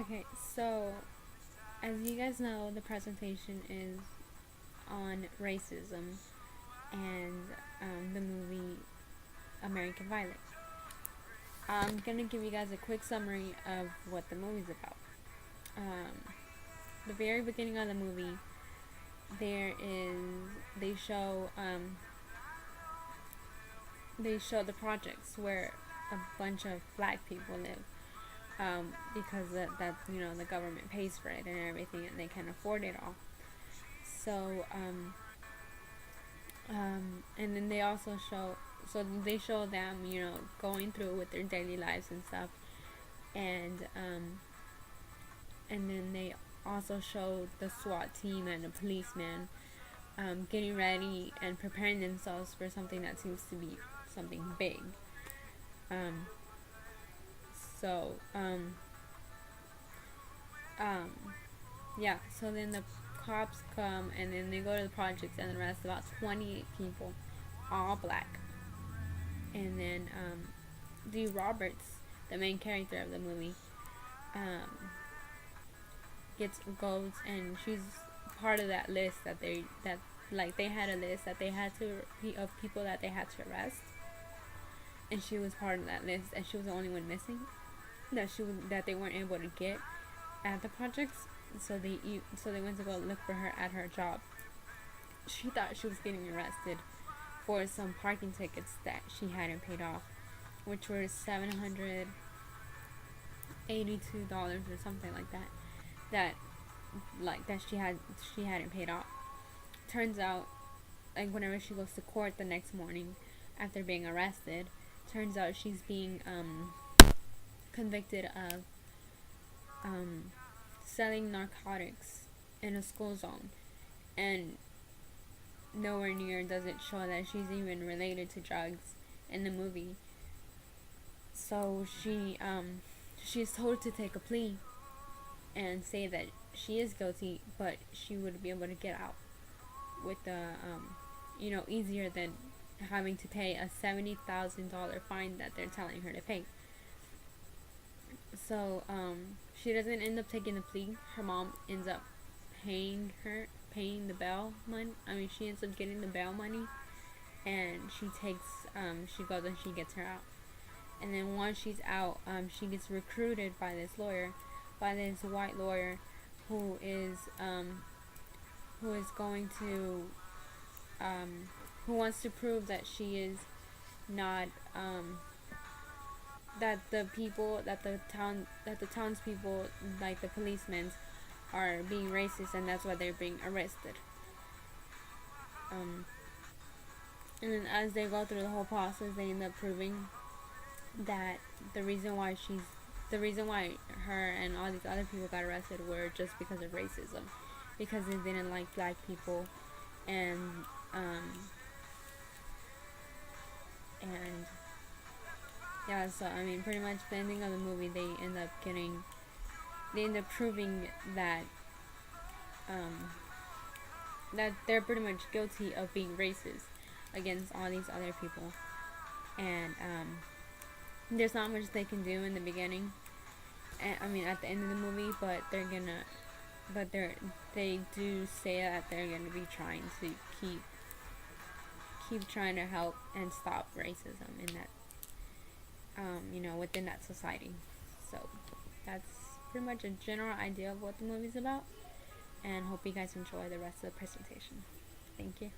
Okay, so as you guys know, the presentation is on racism and the movie American Violet. I'm gonna give you guys a quick summary of what the movie's about. Um, the very beginning of the movie, there is they show they show the projects where a bunch of black people live, because that the government pays for it and everything, and they can afford it all. So and then they also show, so they show them, going through with their daily lives and stuff, and and then they also show the SWAT team and the policeman getting ready and preparing themselves for something that seems to be something big. Um, so um, yeah. So then the cops come and then they go to the projects and arrest about 28 people, all black. And then Dee Roberts, the main character of the movie, um, goes, and she's part of that list that like they had a list that they had to of people that they had to arrest, and she was part of that list, and she was the only one missing that they weren't able to get at the projects. So they went to go look for her at her job. She thought she was getting arrested for some parking tickets that she hadn't paid off, which were $782 or something like that. That she hadn't paid off. Turns out, like, whenever she goes to court the next morning after being arrested, turns out she's being convicted of selling narcotics in a school zone, and nowhere near does it show that she's even related to drugs in the movie. So she's told to take a plea and say that she is guilty, but she would be able to get out with the easier than having to pay a $70,000 fine that they're telling her to pay. So she doesn't end up taking the plea. Her mom ends up paying the bail money. She ends up getting the bail money, and she goes and she gets her out. And then once she's out, she gets recruited by this white lawyer, who is going to who wants to prove that she is not that the townspeople, like the policemen, are being racist, and that's why they're being arrested. And then as they go through the whole process, they end up proving that the reason why her and all these other people got arrested were just because of racism, because they didn't like black people, and and yeah. So pretty much the ending of the movie, they end up proving that that they're pretty much guilty of being racist against all these other people, and there's not much they can do in the beginning. At the end of the movie, but they do say that they're gonna be trying to keep trying to help and stop racism in that within that society. So that's pretty much a general idea of what the movie's about, and hope you guys enjoy the rest of the presentation. Thank you.